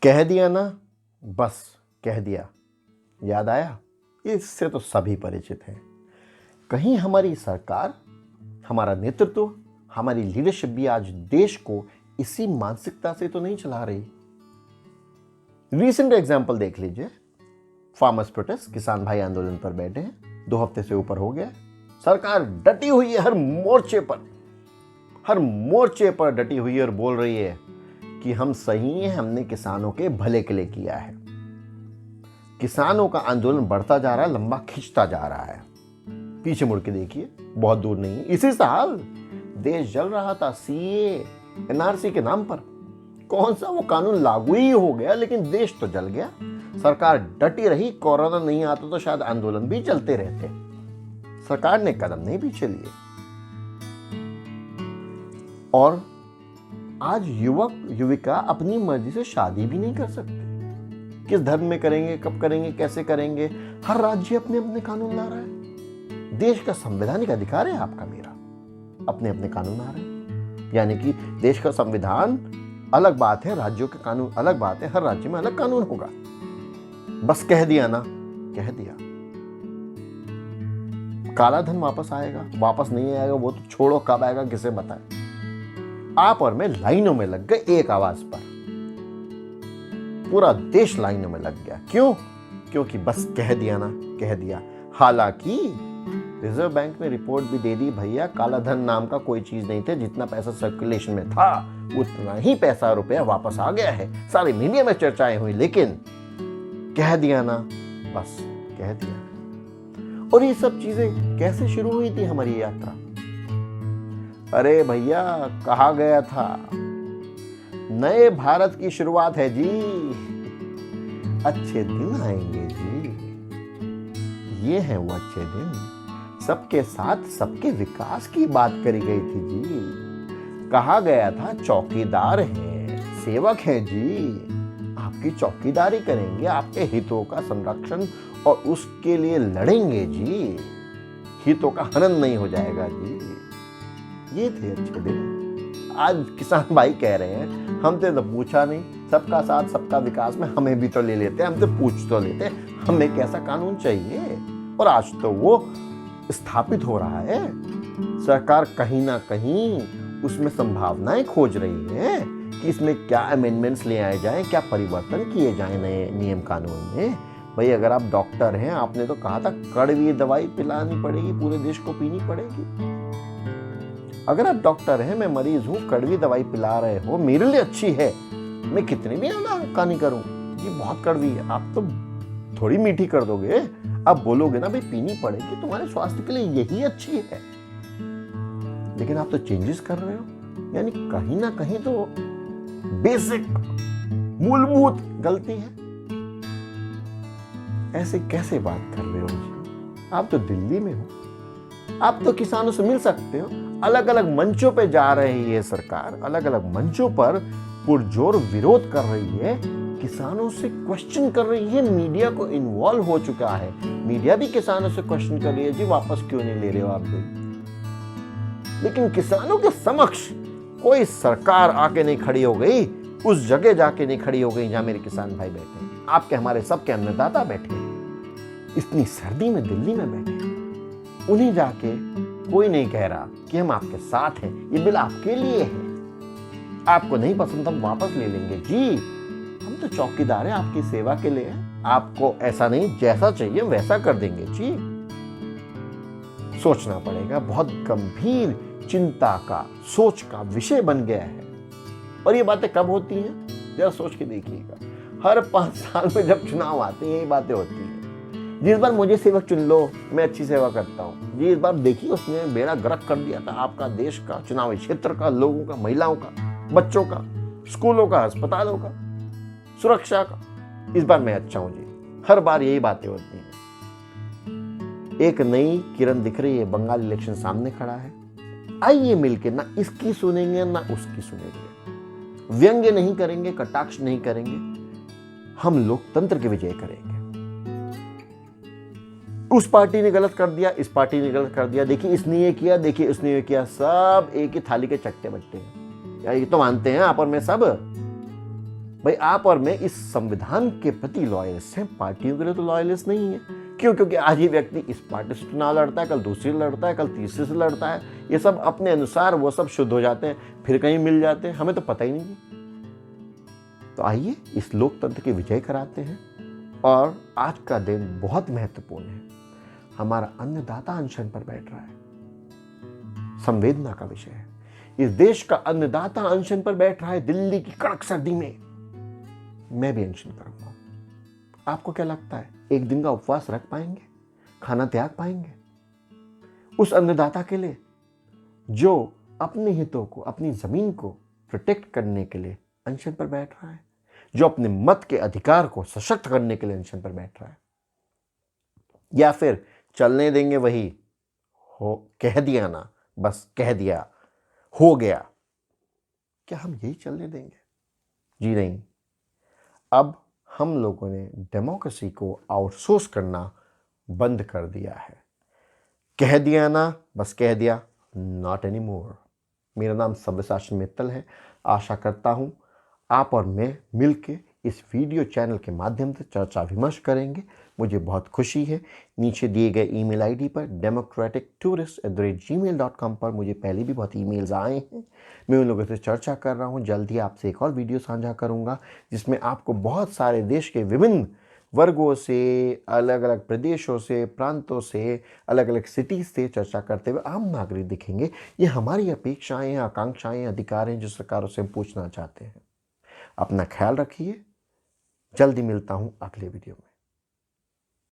कह दिया ना, बस कह दिया। याद आया? इससे तो सभी परिचित हैं। कहीं हमारी सरकार, हमारा नेतृत्व, हमारी लीडरशिप भी आज देश को इसी मानसिकता से तो नहीं चला रही। रीसेंट एग्जाम्पल देख लीजिए। फार्मर्स प्रोटेस्ट, किसान भाई आंदोलन पर बैठे हैं, 2 हफ्ते से ऊपर हो गया। सरकार डटी हुई है हर मोर्चे पर डटी हुई है और बोल रही है कि हम सही हैं, हमने किसानों के भले के लिए किया है। किसानों का आंदोलन बढ़ता जा रहा है, लंबा खिंचता जा रहा है। पीछे मुड़ के देखिए, बहुत दूर नहीं, इसी साल देश जल रहा था सीए एनआरसी के नाम पर। कौन सा वो कानून लागू ही हो गया, लेकिन देश तो जल गया। सरकार डटी रही, कोरोना नहीं आता तो शायद आंदोलन भी चलते रहते। सरकार ने कदम नहीं पीछे लिए। और आज युवक युविका अपनी मर्जी से शादी भी नहीं कर सकते। किस धर्म में करेंगे, कब करेंगे, कैसे करेंगे, हर राज्य अपने अपने कानून ला रहा है। देश का संवैधानिक अधिकार है आपका मेरा, अपने अपने कानून आ रहे हैं। यानी कि देश का संविधान अलग बात है, राज्यों के कानून अलग बात है, हर राज्य में अलग कानून होगा। बस कह दिया ना, कह दिया। काला धन वापस आएगा, वापस नहीं आएगा वो तो छोड़ो, कब आएगा किसे बताएं। आप और मैं लाइनों में लग गए एक आवाज पर। पूरा देश लाइनों में लग गया। क्यों? क्योंकि बस कह दिया ना, कह दिया। हालांकि रिजर्व बैंक ने रिपोर्ट भी दे दी, भैया काला धन नाम का कोई चीज नहीं थे। जितना पैसा सर्कुलेशन में था उतना ही पैसा रुपया वापस आ गया है। सारी मीडिया में चर्चाएं हुई, लेकिन कह दिया ना, बस कह दिया। और ये सब चीजें कैसे शुरू हुई थी हमारी यात्रा? अरे भैया, कहा गया था नए भारत की शुरुआत है जी, अच्छे दिन आएंगे जी। ये हैं वो अच्छे दिन। सबके साथ सबके विकास की बात करी गई थी जी। कहा गया था चौकीदार हैं, सेवक हैं जी, आपकी चौकीदारी करेंगे, आपके हितों का संरक्षण और उसके लिए लड़ेंगे जी। हितों का हनन नहीं हो जाएगा जी। ये थे अच्छे दिन। आज किसान भाई कह रहे हैं हमसे तो पूछा नहीं, सबका साथ सबका विकास में हमें भी तो ले लेते, हमसे पूछ तो लेते, हमें कैसा कानून चाहिए। और आज तो वो स्थापित हो रहा है। सरकार कहीं ना कहीं उसमें संभावनाएं खोज रही है कि इसमें क्या अमेंडमेंट्स ले आए जाएं, क्या परिवर्तन किए जाएं नए नियम कानून में। भाई अगर आप डॉक्टर हैं, आपने तो कहा था कड़वी दवाई पिलानी पड़ेगी, पूरे देश को पीनी पड़ेगी। अगर आप डॉक्टर हैं, मैं मरीज हूं, कड़वी दवाई पिला रहे हो, मेरे लिए अच्छी है, मैं कितनी भी आनाकानी करूं, ये बहुत कड़वी है, आप तो थोड़ी मीठी कर दोगे। आप बोलोगे ना भाई पीनी पड़ेगी, तुम्हारे स्वास्थ्य के लिए यही अच्छी है। लेकिन आप तो चेंजेस कर रहे हो, यानी कहीं ना कहीं तो बेसिक मूलभूत गलती है। ऐसे कैसे बात कर रहे हो जी? आप तो दिल्ली में हो, आप तो किसानों से मिल सकते हो। अलग अलग मंचों पे जा रही है सरकार, अलग अलग मंचों पर पुरजोर विरोध कर रही है, किसानों से क्वेश्चन कर रही है, मीडिया को इन्वॉल्व हो चुका है। मीडिया भी किसानों से क्वेश्चन कर रही है, जी वापस क्यों नहीं ले रहे हो आप भी। लेकिन किसानों के समक्ष कोई सरकार आके नहीं खड़ी हो गई, उस जगह जाके नहीं खड़ी हो गई जहां मेरे किसान भाई बैठे, आपके हमारे सबके अन्नदाता बैठे, इतनी सर्दी में दिल्ली में बैठे। उन्हें जाके कोई नहीं कह रहा कि हम आपके साथ हैं, ये बिल आपके लिए है, आपको नहीं पसंद हम वापस ले लेंगे जी, हम तो चौकीदार हैं, आपकी सेवा के लिए, आपको ऐसा नहीं जैसा चाहिए वैसा कर देंगे जी। सोचना पड़ेगा, बहुत गंभीर चिंता का, सोच का विषय बन गया है। और ये बातें कब होती हैं, जरा सोच के देखिएगा। हर 5 साल में जब चुनाव आते हैं यही बातें होती हैं। जिस बार मुझे सेवक चुन लो, मैं अच्छी सेवा करता हूँ जी, इस बार देखिए उसने बेड़ा गर्क कर दिया था आपका, देश का, चुनावी क्षेत्र का, लोगों का, महिलाओं का, बच्चों का, स्कूलों का, अस्पतालों का, सुरक्षा का। इस बार मैं अच्छा हूं जी। हर बार यही बातें होती हैं। एक नई किरण दिख रही है, बंगाल इलेक्शन सामने खड़ा है। आइए मिलके ना इसकी सुनेंगे ना उसकी सुनेंगे, व्यंग्य नहीं करेंगे, कटाक्ष नहीं करेंगे, हम लोकतंत्र की विजय करेंगे। उस पार्टी ने गलत कर दिया, इस पार्टी ने गलत कर दिया, देखिए इसने ये किया, देखिए उसने ये किया, सब एक ही थाली के चट्टे बट्टे हैं। या ये तो मानते हैं आप और मैं सब। भाई आप और मैं इस संविधान के प्रति लॉयलिस्ट हैं, पार्टियों के लिए तो लॉयलिस्ट नहीं है। क्यों? क्योंकि आज ये व्यक्ति इस पार्टी से चुनाव लड़ता है, कल दूसरी लड़ता है, कल तीसरे से लड़ता है। ये सब अपने अनुसार वो सब शुद्ध हो जाते हैं, फिर कहीं मिल जाते हैं, हमें तो पता ही नहीं। तो आइए इस लोकतंत्र की विजय कराते हैं। और आज का दिन बहुत महत्वपूर्ण है। हमारा अन्नदाता अनशन पर बैठ रहा है, संवेदना का विषय है। इस देश का अन्नदाता अनशन पर बैठ रहा है दिल्ली की कड़क सर्दी में। मैं भी अनशन करूंगा। आपको क्या लगता है, एक दिन का उपवास रख पाएंगे? खाना त्याग पाएंगे उस अन्नदाता के लिए जो अपने हितों को, अपनी जमीन को प्रोटेक्ट करने के लिए अनशन पर बैठ रहा है, जो अपने मत के अधिकार को सशक्त करने के लिए अनशन पर बैठ रहा है? या फिर चलने देंगे वही हो, कह दिया ना, बस कह दिया, हो गया? क्या हम यही चलने देंगे? जी नहीं। अब हम लोगों ने डेमोक्रेसी को आउटसोर्स करना बंद कर दिया है। कह दिया ना, बस कह दिया, नॉट एनी मोर। मेरा नाम सब्यसाची मित्तल है। आशा करता हूँ आप और मैं मिलके इस वीडियो चैनल के माध्यम से चर्चा विमर्श करेंगे। मुझे बहुत खुशी है। नीचे दिए गए ईमेल आईडी पर democratictourist@gmail.com पर मुझे पहले भी बहुत ईमेल्स आए हैं। मैं उन लोगों से चर्चा कर रहा हूँ। जल्द ही आपसे एक और वीडियो साझा करूँगा जिसमें आपको बहुत सारे देश के विभिन्न वर्गों से, अलग अलग प्रदेशों से, प्रांतों से, अलग अलग सिटीज़ से चर्चा करते हुए आम नागरिक दिखेंगे। ये हमारी अपेक्षाएं, आकांक्षाएं, अधिकार हैं जो सरकारों से हम पूछना चाहते हैं। अपना ख्याल रखिए। जल्दी मिलता हूँ अगले वीडियो में।